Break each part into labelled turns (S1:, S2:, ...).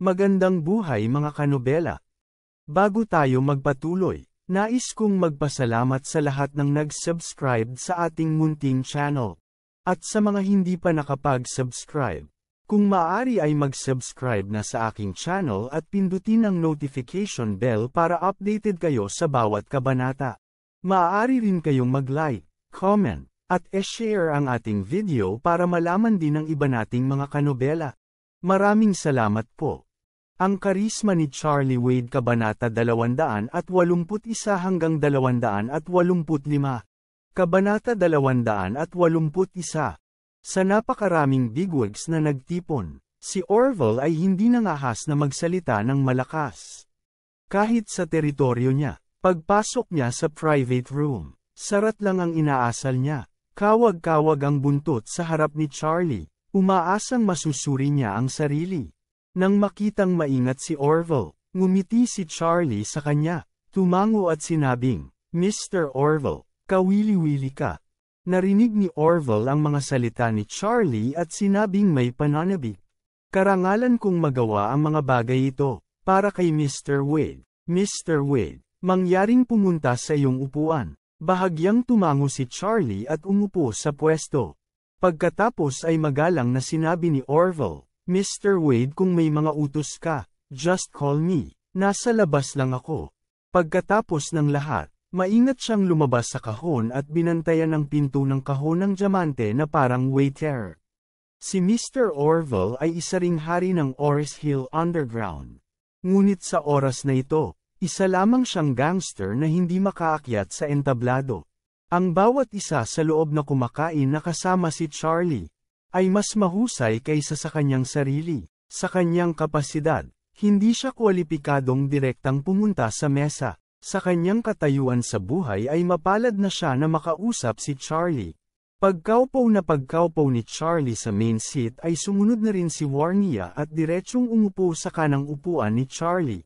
S1: Magandang buhay mga kanobela. Bago tayo magpatuloy, nais kong magpasalamat sa lahat ng nag-subscribe sa ating munting channel. At sa mga hindi pa nakapag-subscribe, kung maaari ay mag-subscribe na sa aking channel at pindutin ang notification bell para updated kayo sa bawat kabanata. Maaari rin kayong mag-like, comment, at e-share ang ating video para malaman din ng iba nating mga kanobela. Maraming salamat po. Ang Karisma ni Charlie Wade Kabanata 281 hanggang 285. Kabanata 281. Sa napakaraming bigwigs na nagtipon, si Orville ay hindi nangahas na magsalita ng malakas. Kahit sa teritoryo niya, pagpasok niya sa private room, sarat lang ang inaasal niya. Kawag-kawag ang buntot sa harap ni Charlie, umaasang masusuri niya ang sarili. Nang makitang maingat si Orville, ngumiti si Charlie sa kanya, tumango at sinabing, "Mr. Orville, kawili-wili ka." Narinig ni Orville ang mga salita ni Charlie at sinabing may pananabik. "Karangalan kong magawa ang mga bagay ito, para kay Mr. Wade. Mr. Wade, mangyaring pumunta sa iyong upuan." Bahagyang tumango si Charlie at umupo sa pwesto. Pagkatapos ay magalang na sinabi ni Orville, "Mr. Wade, kung may mga utos ka, just call me. Nasa labas lang ako." Pagkatapos ng lahat, maingat siyang lumabas sa kahon at binantayan ang pinto ng kahon ng diamante na parang waiter. Si Mr. Orville ay isa ring hari ng Oris Hill Underground. Ngunit sa oras na ito, isa lamang siyang gangster na hindi makaakyat sa entablado. Ang bawat isa sa loob na kumakain na kasama si Charlie, ay mas mahusay kaysa sa kanyang sarili. Sa kanyang kapasidad, hindi siya kwalipikadong direktang pumunta sa mesa. Sa kanyang katayuan sa buhay ay mapalad na siya na makausap si Charlie. Pagkaupo ni Charlie sa main seat ay sumunod na rin si Warnia at diretsyong umupo sa kanang upuan ni Charlie.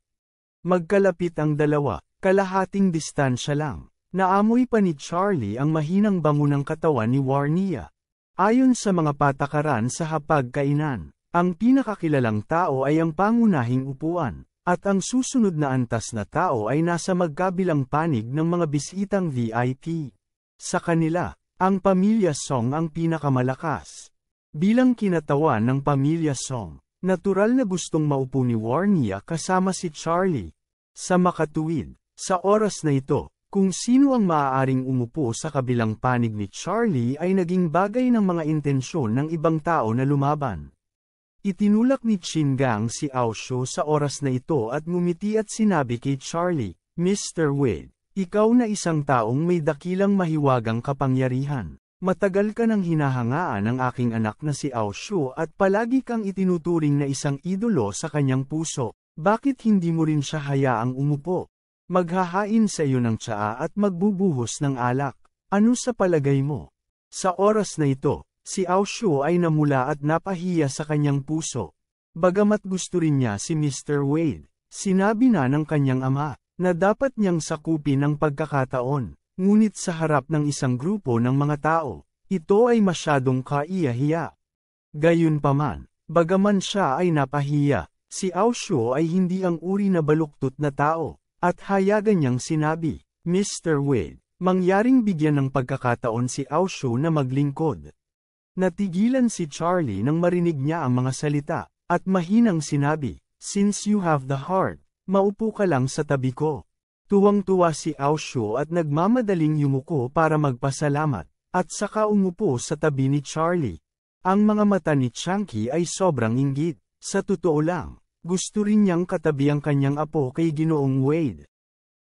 S1: Magkalapit ang dalawa, kalahating distansya lang. Naamoy pa ni Charlie ang mahinang bango ng katawan ni Warnia. Ayon sa mga patakaran sa hapagkainan, ang pinakakilalang tao ay ang pangunahing upuan, at ang susunod na antas na tao ay nasa magkabilang panig ng mga bisitang VIP. Sa kanila, ang pamilya Song ang pinakamalakas. Bilang kinatawan ng pamilya Song, natural na gustong maupo ni Warnia kasama si Charlie. Sa makatuwid, sa oras na ito, kung sino ang maaaring umupo sa kabilang panig ni Charlie ay naging bagay ng mga intensyon ng ibang tao na lumaban. Itinulak ni Chin Gang si Aosho sa oras na ito at ngumiti at sinabi kay Charlie, "Mr. Wade, ikaw na isang taong may dakilang mahiwagang kapangyarihan. Matagal ka nang hinahangaan ng aking anak na si Aosho at palagi kang itinuturing na isang idolo sa kanyang puso. Bakit hindi mo rin siya hayaang umupo? Maghahain sa iyo ng tsaa at magbubuhos ng alak. Ano sa palagay mo?" Sa oras na ito, si Aosho ay namula at napahiya sa kanyang puso. Bagamat gusto rin niya si Mr. Wade, sinabi na ng kanyang ama, na dapat niyang sakupin ang pagkakataon. Ngunit sa harap ng isang grupo ng mga tao, ito ay masyadong kaiya-hiya. Gayunpaman, bagaman siya ay napahiya, si Aosho ay hindi ang uri na baluktot na tao, at hayagan niyang sinabi, "Mr. Wade, mangyaring bigyan ng pagkakataon si Aosho na maglingkod." Natigilan si Charlie nang marinig niya ang mga salita, at mahinang sinabi, "Since you have the heart, maupo ka lang sa tabi ko." Tuwang-tuwa si Aosho at nagmamadaling yumuko para magpasalamat, at saka umupo sa tabi ni Charlie. Ang mga mata ni Chunky ay sobrang inggit. Sa totoo lang, gusto rin niyang katabi ang kanyang apo kay Ginoong Wade.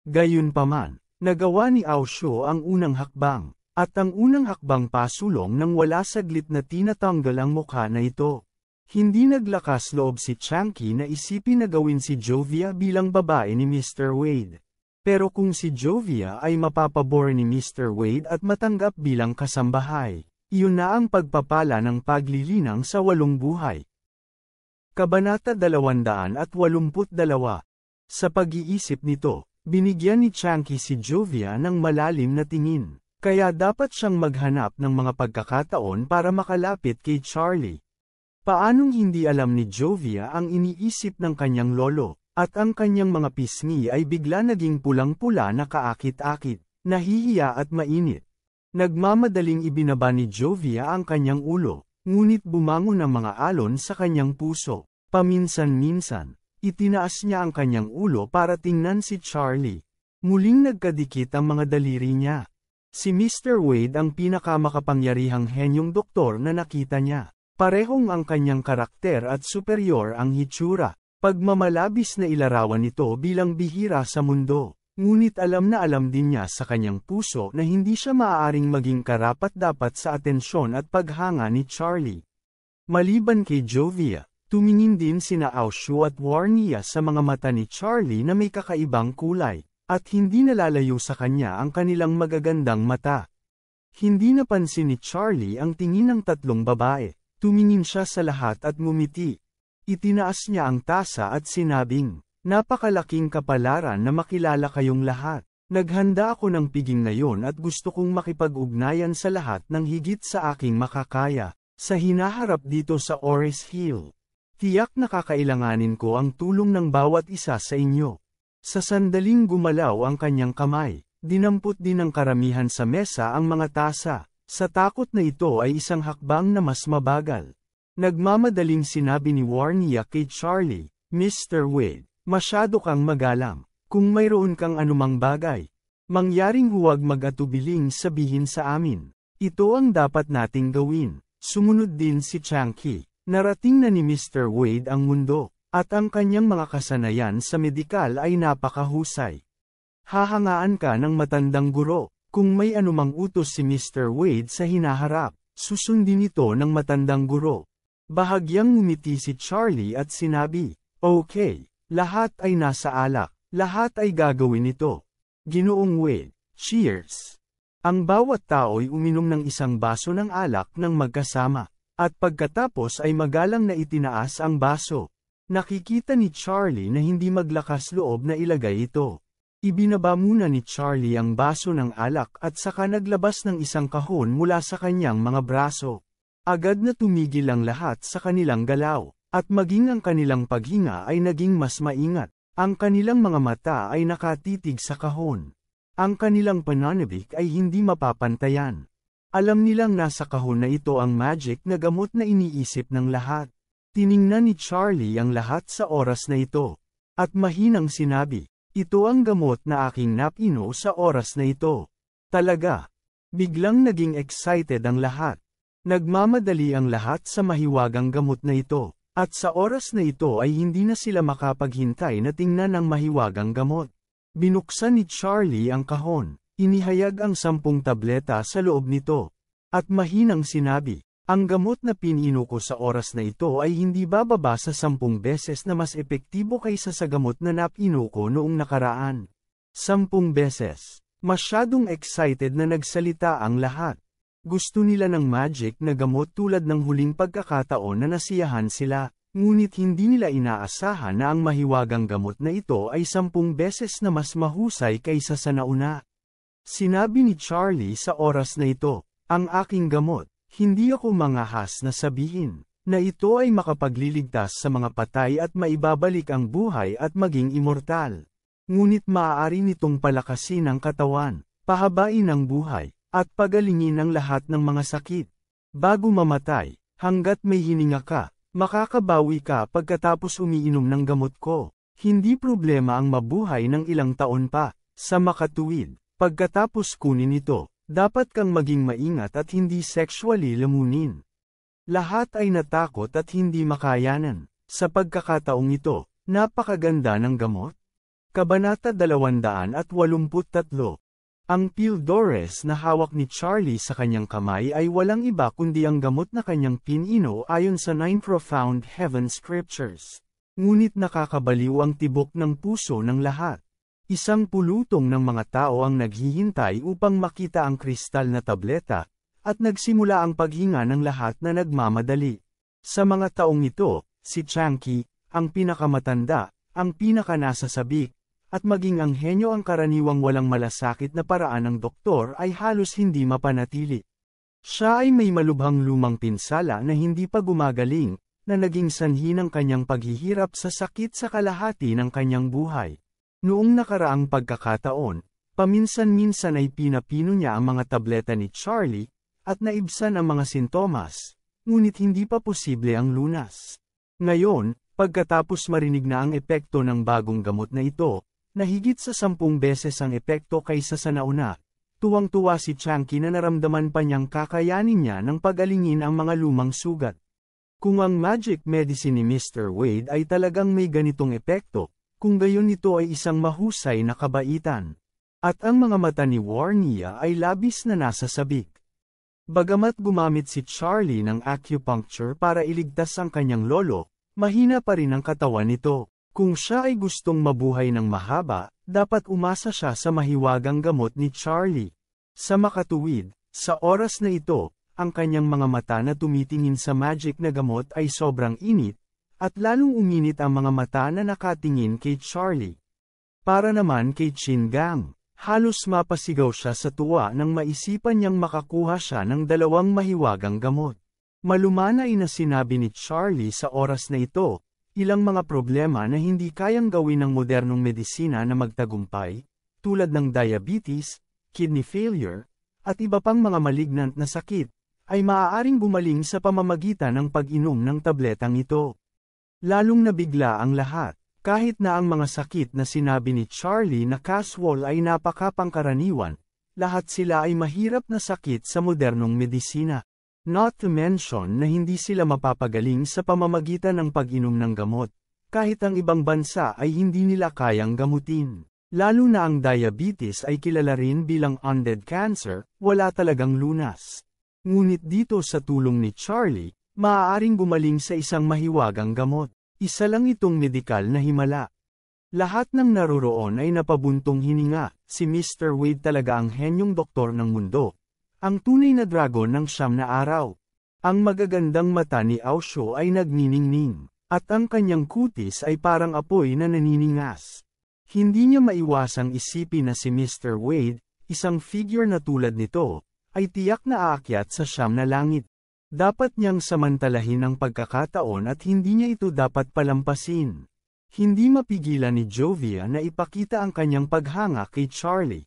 S1: Gayunpaman, nagawa ni Aosho ang unang hakbang, at ang unang hakbang pasulong nang wala saglit na tinatanggal ang mukha na ito. Hindi naglakas loob si Chunky na isipin na gawin si Jovia bilang babae ni Mr. Wade. Pero kung si Jovia ay mapapabor ni Mr. Wade at matanggap bilang kasambahay, iyon na ang pagpapala ng paglilinang sa walong buhay. Kabanata 282. Sa pag-iisip nito, binigyan ni Chunky si Jovia ng malalim na tingin, kaya dapat siyang maghanap ng mga pagkakataon para makalapit kay Charlie. Paanong hindi alam ni Jovia ang iniisip ng kanyang lolo, at ang kanyang mga pisngi ay bigla naging pulang-pula na kaakit-akit, nahihiya at mainit. Nagmamadaling ibinaba ni Jovia ang kanyang ulo, ngunit bumangon ang mga alon sa kanyang puso. Paminsan-minsan, itinaas niya ang kanyang ulo para tingnan si Charlie. Muling nagkadikit ang mga daliri niya. Si Mr. Wade ang pinakamakapangyarihang henyong doktor na nakita niya. Parehong ang kanyang karakter at superior ang hitsura. Pagmamalabis na ilarawan nito bilang bihira sa mundo. Ngunit alam na alam din niya sa kanyang puso na hindi siya maaaring maging karapat-dapat sa atensyon at paghanga ni Charlie. Maliban kay Jovia, tumingin din sina Aoshu at Warnia sa mga mata ni Charlie na may kakaibang kulay, at hindi nalalayo sa kanya ang kanilang magagandang mata. Hindi napansin ni Charlie ang tingin ng tatlong babae. Tumingin siya sa lahat at ngumiti. Itinaas niya ang tasa at sinabing, "Napakalaking kapalaran na makilala kayong lahat. Naghanda ako ng piging ngayon at gusto kong makipag-ugnayan sa lahat ng higit sa aking makakaya, sa hinaharap dito sa Ores Hill. Tiyak na kakailanganin ko ang tulong ng bawat isa sa inyo." Sa sandaling gumalaw ang kanyang kamay, dinampot din ng karamihan sa mesa ang mga tasa. Sa takot na ito ay isang hakbang na mas mabagal. Nagmamadaling sinabi ni Warnia kay Charlie, "Mr. Wade, masyado kang magalang. Kung mayroon kang anumang bagay, mangyaring huwag mag-atubiling sabihin sa amin. Ito ang dapat nating gawin." Sumunod din si Changki. Narating na ni Mr. Wade ang mundo, at ang kanyang mga kasanayan sa medikal ay napakahusay. Hahangaan ka ng matandang guro. Kung may anumang utos si Mr. Wade sa hinaharap, susundin ito ng matandang guro. Bahagyang ngumiti si Charlie at sinabi, "Okay, lahat ay nasa alak, lahat ay gagawin ito." Ginoong Wade, cheers! Ang bawat tao'y uminom ng isang baso ng alak ng magkasama, at pagkatapos ay magalang na itinaas ang baso. Nakikita ni Charlie na hindi maglakas loob na ilagay ito. Ibinaba muna ni Charlie ang baso ng alak at saka naglabas ng isang kahon mula sa kanyang mga braso. Agad na tumigil ang lahat sa kanilang galaw, at maging ang kanilang paghinga ay naging mas maingat. Ang kanilang mga mata ay nakatitig sa kahon. Ang kanilang pananabik ay hindi mapapantayan. Alam nilang nasa kahon na ito ang magic na gamot na iniisip ng lahat. Tiningnan ni Charlie ang lahat sa oras na ito, at mahinang sinabi, "Ito ang gamot na aking napino sa oras na ito." Talaga. Biglang naging excited ang lahat. Nagmamadali ang lahat sa mahiwagang gamot na ito, at sa oras na ito ay hindi na sila makapaghintay na tingnan ang mahiwagang gamot. Binuksan ni Charlie ang kahon, inihayag ang 10 tableta sa loob nito, at mahinang sinabi, "Ang gamot na pinino ko sa oras na ito ay hindi bababa sa 10 beses na mas epektibo kaysa sa gamot na napino ko noong nakaraan." 10 beses. Masyadong excited na nagsalita ang lahat. Gusto nila ng magic na gamot tulad ng huling pagkakataon na nasiyahan sila, ngunit hindi nila inaasahan na ang mahiwagang gamot na ito ay 10 beses na mas mahusay kaysa sa nauna. Sinabi ni Charlie sa oras na ito, "Ang aking gamot. Hindi ako mangahas na sabihin na ito ay makapagliligtas sa mga patay at maibabalik ang buhay at maging immortal. Ngunit maaari nitong palakasin ang katawan, pahabain ang buhay, at pagalingin ang lahat ng mga sakit. Bago mamatay, hanggat may hininga ka, makakabawi ka pagkatapos umiinom ng gamot ko. Hindi problema ang mabuhay ng ilang taon pa, sa makatuwid, pagkatapos kunin ito. Dapat kang maging maingat at hindi sexually lamunin." Lahat ay natakot at hindi makayanan. Sa pagkakataong ito, napakaganda ng gamot. Kabanata 283. Ang Pildores na hawak ni Charlie sa kanyang kamay ay walang iba kundi ang gamot na kanyang pinino ayon sa 9 Profound Heaven Scriptures. Ngunit nakakabaliw ang tibok ng puso ng lahat. Isang pulutong ng mga tao ang naghihintay upang makita ang kristal na tableta, at nagsimula ang paghinga ng lahat na nagmamadali. Sa mga taong ito, si Changki, ang pinakamatanda, ang pinakanasasabik, at maging ang henyo ang karaniwang walang malasakit na paraan ng doktor ay halos hindi mapanatili. Siya ay may malubhang lumang pinsala na hindi pa gumagaling, na naging sanhi ng kanyang paghihirap sa sakit sa kalahati ng kanyang buhay. Noong nakaraang pagkakataon, paminsan-minsan ay pinapino niya ang mga tableta ni Charlie, at naibsan ang mga sintomas, ngunit hindi pa posible ang lunas. Ngayon, pagkatapos marinig na ang epekto ng bagong gamot na ito, na higit sa 10 beses ang epekto kaysa sa nauna, tuwang-tuwa si Chunky na naramdaman pa niyang kakayanin niya ng pagalingin ang mga lumang sugat. Kung ang magic medicine ni Mr. Wade ay talagang may ganitong epekto, kung gayon ito ay isang mahusay na kabaitan. At ang mga mata ni Warnia ay labis na nasa sabik. Bagamat gumamit si Charlie ng acupuncture para iligtas ang kanyang lolo, mahina pa rin ang katawan nito. Kung siya ay gustong mabuhay ng mahaba, dapat umasa siya sa mahiwagang gamot ni Charlie. Sa makatuwid, sa oras na ito, ang kanyang mga mata na tumitingin sa magic na gamot ay sobrang init, at lalong uminit ang mga mata na nakatingin kay Charlie. Para naman kay Chingang, halos mapasigaw siya sa tuwa nang maisipan niyang makakuha siya ng 2 mahiwagang gamot. Malumanay na sinabi ni Charlie sa oras na ito, ilang mga problema na hindi kayang gawin ng modernong medisina na magtagumpay, tulad ng diabetes, kidney failure, at iba pang mga malignant na sakit, ay maaaring gumaling sa pamamagitan ng pag-inom ng tabletang ito. Lalong nabigla ang lahat. Kahit na ang mga sakit na sinabi ni Charlie na casual ay napakapangkaraniwan, lahat sila ay mahirap na sakit sa modernong medisina. Not to mention na hindi sila mapapagaling sa pamamagitan ng pag-inom ng gamot, kahit ang ibang bansa ay hindi nila kayang gamutin. Lalo na ang diabetes ay kilala rin bilang undead cancer, wala talagang lunas. Ngunit dito sa tulong ni Charlie, maaaring gumaling sa isang mahiwagang gamot. Isa lang itong medikal na himala. Lahat ng naroroon ay napabuntong hininga, si Mr. Wade talaga ang henyong doktor ng mundo. Ang tunay na dragon ng 9 na araw. Ang magagandang mata ni Aosho ay nagniningning, at ang kanyang kutis ay parang apoy na naniningas. Hindi niya maiwasang isipin na si Mr. Wade, isang figure na tulad nito, ay tiyak na aakyat sa 9 na langit. Dapat niyang samantalahin ang pagkakataon at hindi niya ito dapat palampasin. Hindi mapigilan ni Jovia na ipakita ang kanyang paghanga kay Charlie.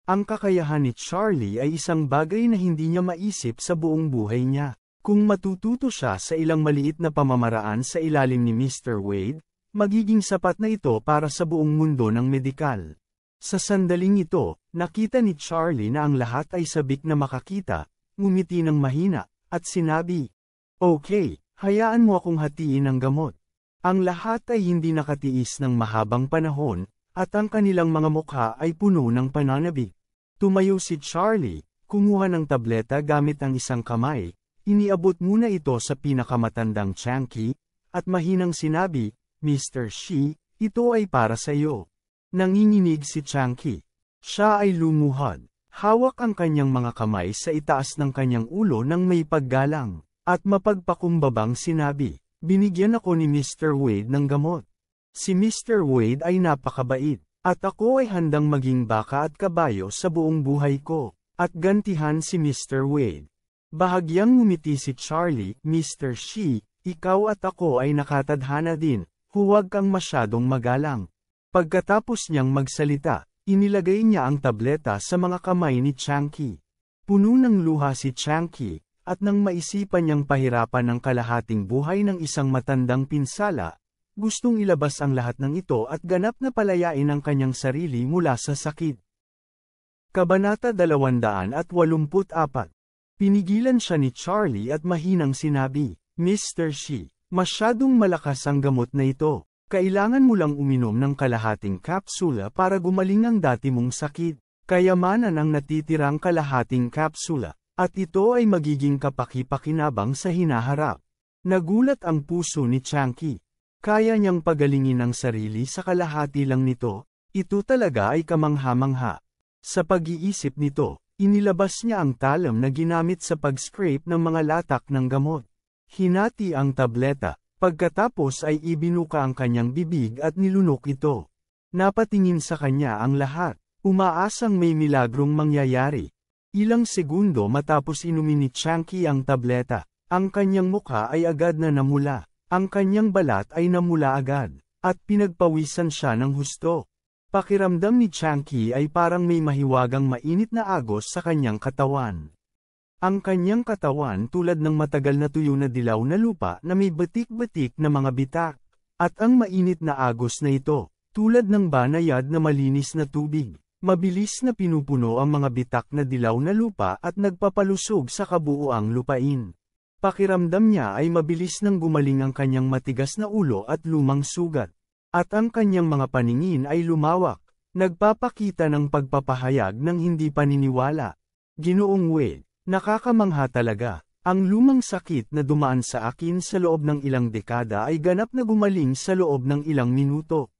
S1: Ang kakayahan ni Charlie ay isang bagay na hindi niya maisip sa buong buhay niya. Kung matututo siya sa ilang maliit na pamamaraan sa ilalim ni Mr. Wade, magiging sapat na ito para sa buong mundo ng medikal. Sa sandaling ito, nakita ni Charlie na ang lahat ay sabik na makakita, ngumiti ng mahina, at sinabi, "Okay, hayaan mo akong hatiin ang gamot." Ang lahat ay hindi nakatiis ng mahabang panahon, at ang kanilang mga mukha ay puno ng pananabik. Tumayo si Charlie, kumuha ng tableta gamit ang isang kamay, iniabot muna ito sa pinakamatandang Chunky, at mahinang sinabi, "Mr. Shi, ito ay para sa iyo." Nanginginig si Chunky. Siya ay lumuhod. Hawak ang kanyang mga kamay sa itaas ng kanyang ulo nang may paggalang, at mapagpakumbabang sinabi, "Binigyan ako ni Mr. Wade ng gamot. Si Mr. Wade ay napakabait, at ako ay handang maging baka at kabayo sa buong buhay ko, at gantihan si Mr. Wade." Bahagyang ngumiti si Charlie, "Mr. Shi, ikaw at ako ay nakatadhana din, huwag kang masyadong magalang." Pagkatapos niyang magsalita, inilagay niya ang tableta sa mga kamay ni Chunky. Puno ng luha si Chunky, at nang maisipan niyang pahirapan ang kalahating buhay ng isang matandang pinsala, gustong ilabas ang lahat ng ito at ganap na palayain ang kanyang sarili mula sa sakit. Kabanata 284. Pinigilan siya ni Charlie at mahinang sinabi, "Mr. Shi, masyadong malakas ang gamot na ito. Kailangan mo lang uminom ng kalahating kapsula para gumaling ang dati mong sakit. Kayamanan ang natitirang kalahating kapsula, at ito ay magiging kapaki-pakinabang sa hinaharap." Nagulat ang puso ni Chunky. Kaya niyang pagalingin ang sarili sa kalahati lang nito, ito talaga ay kamangha-mangha. Sa pag-iisip nito, inilabas niya ang talam na ginamit sa pag-scrape ng mga latak ng gamot. Hinati ang tableta. Pagkatapos ay ibinuka ang kanyang bibig at nilunok ito. Napatingin sa kanya ang lahat, umaasang may milagrong mangyayari. Ilang segundo matapos inumin ni Chunky ang tableta, Ang kanyang mukha ay agad na namula. Ang kanyang balat ay namula agad, at pinagpawisan siya ng husto. Pakiramdam ni Changqi ay parang may mahiwagang mainit na agos sa kanyang katawan. Ang kanyang katawan tulad ng matagal na tuyo na dilaw na lupa na may batik-batik na mga bitak. At ang mainit na agos na ito, tulad ng banayad na malinis na tubig, mabilis na pinupuno ang mga bitak na dilaw na lupa at nagpapalusog sa kabuuang lupain. Pakiramdam niya ay mabilis nang gumaling ang kanyang matigas na ulo at lumang sugat. At ang kanyang mga paningin ay lumawak, nagpapakita ng pagpapahayag ng hindi paniniwala. Ginoong Wade, nakakamangha talaga. Ang lumang sakit na dumaan sa akin sa loob ng ilang dekada ay ganap na gumaling sa loob ng ilang minuto.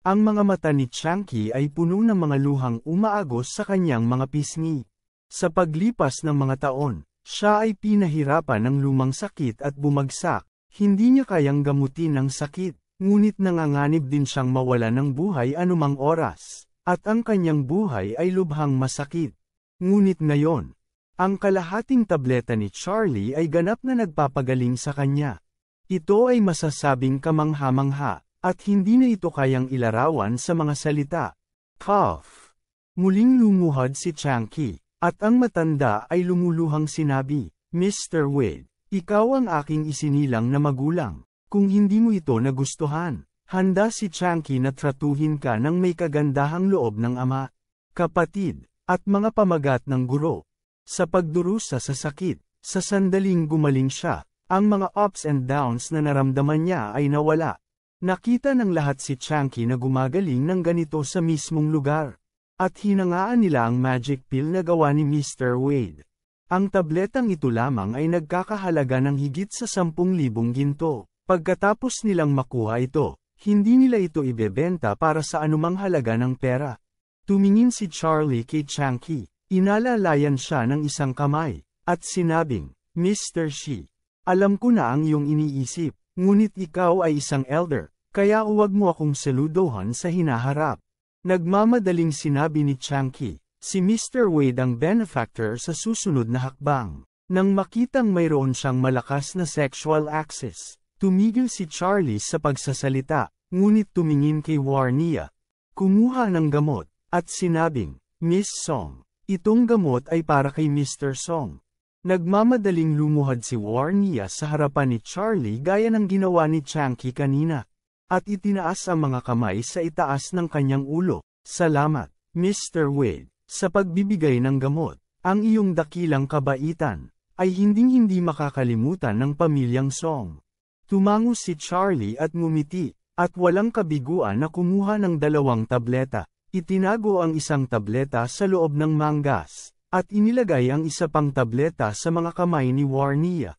S1: Ang mga mata ni Changqi ay puno ng mga luhang umaagos sa kanyang mga pisngi. Sa paglipas ng mga taon, siya ay pinahirapan ng lumang sakit at bumagsak. Hindi niya kayang gamutin ang sakit, ngunit nanganganib din siyang mawala ng buhay anumang oras, at ang kanyang buhay ay lubhang masakit. Ngunit ngayon, ang kalahating tableta ni Charlie ay ganap na nagpapagaling sa kanya. Ito ay masasabing kamangha-mangha, at hindi na ito kayang ilarawan sa mga salita. Cough! Muling lumuhad si Changqi. At ang matanda ay lumuluhang sinabi, Mr. Wade, ikaw ang aking isinilang na magulang. Kung hindi mo ito nagustuhan, handa si Changqi na tratuhin ka ng may kagandahang loob ng ama, kapatid, at mga pamagat ng guro. Sa pagdurusa sa sakit, sa sandaling gumaling siya, ang mga ups and downs na naramdaman niya ay nawala. Nakita ng lahat si Changqi na gumagaling ng ganito sa mismong lugar. At hinangaan nila ang magic pill na gawa ni Mr. Wade. Ang tabletang ito lamang ay nagkakahalaga ng higit sa 10,000 ginto. Pagkatapos nilang makuha ito, hindi nila ito ibebenta para sa anumang halaga ng pera. Tumingin si Charlie kay Changqi, inalalayan siya ng isang kamay, at sinabing, Mr. Shi, alam ko na ang iyong iniisip, ngunit ikaw ay isang elder, kaya huwag mo akong saludohan sa hinaharap. Nagmamadaling sinabi ni Changqi, si Mr. Wade ang benefactor sa susunod na hakbang. Nang makitang mayroon siyang malakas na sexual access, tumigil si Charlie sa pagsasalita, ngunit tumingin kay Warnia. Kumuha ng gamot, at sinabing, Miss Song, itong gamot ay para kay Mr. Song. Nagmamadaling lumuhad si Warnia sa harapan ni Charlie gaya ng ginawa ni Changqi kanina. At itinaas ang mga kamay sa itaas ng kanyang ulo. Salamat, Mr. Wade, sa pagbibigay ng gamot. Ang iyong dakilang kabaitan ay hinding-hindi makakalimutan ng pamilyang Song. Tumango si Charlie at ngumiti, at walang kabiguan na kumuha ng 2 tableta. Itinago ang isang tableta sa loob ng manggas, at inilagay ang isa pang tableta sa mga kamay ni Warnia.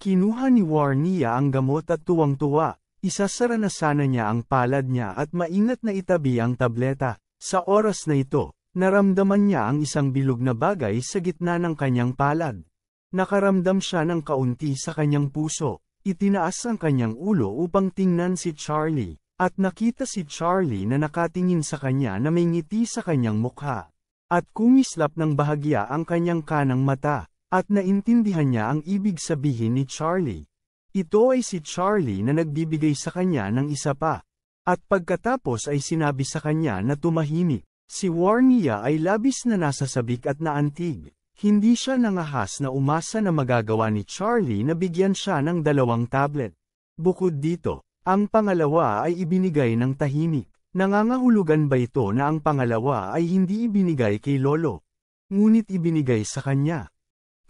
S1: Kinuha ni Warnia ang gamot at tuwang-tuwa. Isasara na sana niya ang palad niya at maingat na itabi ang tableta. Sa oras na ito, naramdaman niya ang isang bilog na bagay sa gitna ng kanyang palad. Nakaramdam siya ng kaunti sa kanyang puso. Itinaas ang kanyang ulo upang tingnan si Charlie, at nakita si Charlie na nakatingin sa kanya na may ngiti sa kanyang mukha. At kumislap ng bahagya ang kanyang kanang mata, at naintindihan niya ang ibig sabihin ni Charlie. Ito ay si Charlie na nagbibigay sa kanya ng isa pa. At pagkatapos ay sinabi sa kanya na tumahimik. Si Warnia ay labis na nasasabik at naantig. Hindi siya nangahas na umasa na magagawa ni Charlie na bigyan siya ng 2 tablet. Bukod dito, ang pangalawa ay ibinigay ng tahimik. Nangangahulugan ba ito na ang pangalawa ay hindi ibinigay kay Lolo, ngunit ibinigay sa kanya?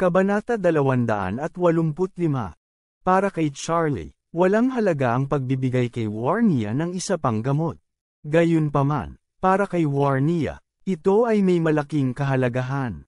S1: Kabanata 285. Para kay Charlie, walang halaga ang pagbibigay kay Warnia ng isa pang gamot. Gayunpaman, para kay Warnia, ito ay may malaking kahalagahan.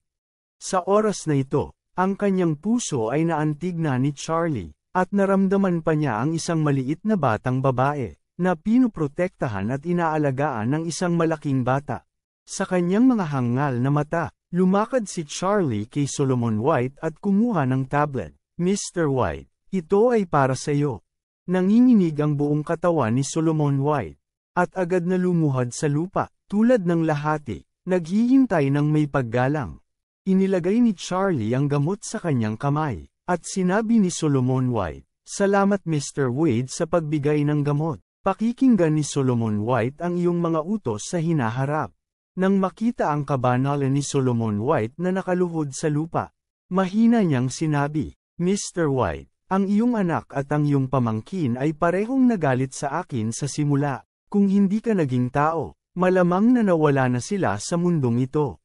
S1: Sa oras na ito, ang kanyang puso ay naantig na ni Charlie, at naramdaman pa niya ang isang maliit na batang babae, na pinuprotektahan at inaalagaan ng isang malaking bata. Sa kanyang mga hangal na mata, lumakad si Charlie kay Solomon White at kumuha ng tablet. Mr. White, ito ay para sa iyo. Nanginginig ang buong katawan ni Solomon White, at agad na lumuhad sa lupa, tulad ng lahati, naghihintay ng may paggalang. Inilagay ni Charlie ang gamot sa kanyang kamay, At sinabi ni Solomon White, "Salamat Mr. Wade sa pagbigay ng gamot." Pakikinggan ni Solomon White ang iyong mga utos sa hinaharap. Nang makita ang kabanalan ni Solomon White na nakaluhod sa lupa, mahina niyang sinabi, "Mr. White, ang iyong anak at ang iyong pamangkin ay parehong nagalit sa akin sa simula. Kung hindi ka naging tao, malamang na nawala na sila sa mundong ito."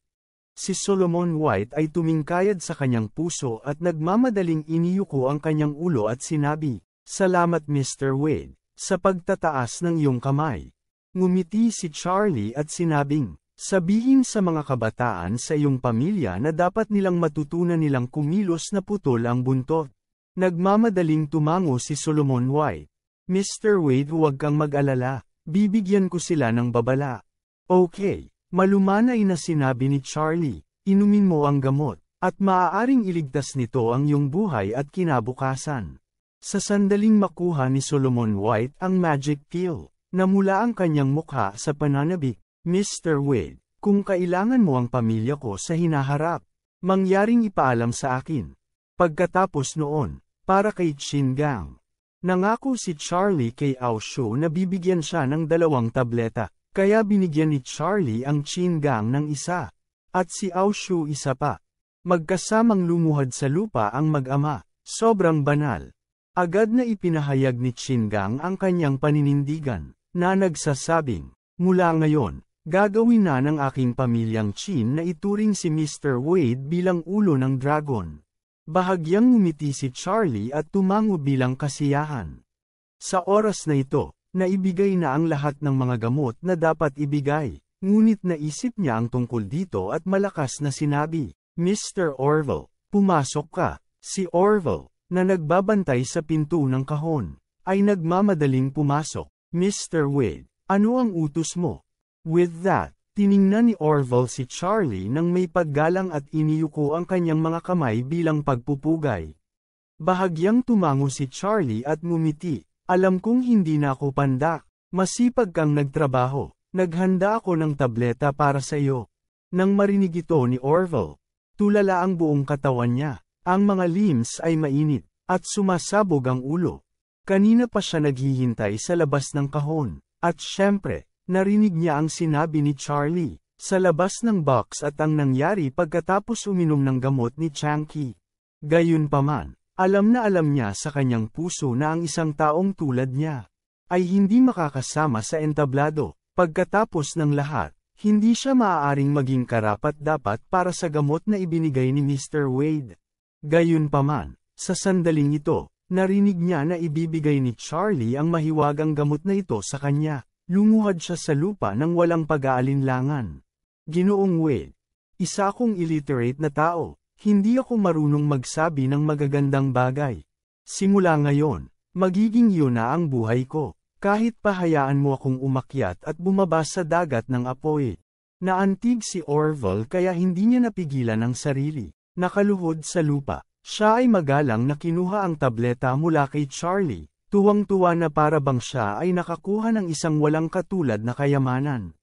S1: Si Solomon White ay tumingkayad sa kanyang puso at nagmamadaling iniyuko ang kanyang ulo at sinabi, "Salamat Mr. Wade, sa pagtataas ng iyong kamay." Ngumiti si Charlie at sinabing, "Sabihin sa mga kabataan sa iyong pamilya na dapat nilang matutunan nilang kumilos na putol ang buntot." Nagmamadaling tumango si Solomon White. "Mr. Wade, huwag kang mag-alala, bibigyan ko sila ng babala." "Okay." Malumanay na sinabi ni Charlie, "Inumin mo ang gamot, at maaaring iligtas nito ang iyong buhay at kinabukasan." Sa sandaling makuha ni Solomon White ang magic pill, namula ang kanyang mukha sa pananabik, "Mr. Wade, kung kailangan mo ang pamilya ko sa hinaharap, mangyaring ipaalam sa akin." Pagkatapos noon, para kay Chin Gang, nangako si Charlie kay Ao Shu na bibigyan siya ng 2 tableta. Kaya binigyan ni Charlie ang Chin Gang ng isa, at si Ao Shu isa pa. Magkasamang lumuhad sa lupa ang mag-ama, sobrang banal. Agad na ipinahayag ni Chin Gang ang kanyang paninindigan, na nagsasabing, "Mula ngayon, gagawin na ng aking pamilyang Chin na ituring si Mr. Wade bilang ulo ng dragon." Bahagyang ngumiti si Charlie at tumango bilang kasiyahan. Sa oras na ito, naibigay na ang lahat ng mga gamot na dapat ibigay, ngunit naisip niya ang tungkol dito at malakas na sinabi, "Mr. Orville, pumasok ka." Si Orville, na nagbabantay sa pinto ng kahon, ay nagmamadaling pumasok. "Mr. Wade, ano ang utos mo?" With that, tiningnan ni Orville si Charlie nang may paggalang at iniyuko ang kanyang mga kamay bilang pagpupugay. Bahagyang tumango si Charlie at ngumiti. "Alam kong hindi na ako pandak. Masipag kang nagtrabaho. Naghanda ako ng tableta para sa iyo." Nang marinig ito ni Orville, tulala ang buong katawan niya. Ang mga limbs ay mainit, at sumasabog ang ulo. Kanina pa siya naghihintay sa labas ng kahon, at syempre, narinig niya ang sinabi ni Charlie, sa labas ng box at ang nangyari pagkatapos uminom ng gamot ni Changqi. Gayunpaman, alam na alam niya sa kanyang puso na ang isang taong tulad niya ay hindi makakasama sa entablado. Pagkatapos ng lahat, hindi siya maaaring maging karapat-dapat para sa gamot na ibinigay ni Mr. Wade. Gayunpaman, sa sandaling ito, narinig niya na ibibigay ni Charlie ang mahiwagang gamot na ito sa kanya. Lumuhad siya sa lupa nang walang pag-aalinlangan. "Ginoong Wade, isa akong illiterate na tao. Hindi ako marunong magsabi ng magagandang bagay. Simula ngayon, magiging yun na ang buhay ko. Kahit pahayaan mo akong umakyat at bumaba sa dagat ng apoy." Naantig si Orville kaya hindi niya napigilan ang sarili. Nakaluhod sa lupa, siya ay magalang na kinuha ang tableta mula kay Charlie. Tuwang-tuwa na para bang siya ay nakakuha ng isang walang katulad na kayamanan.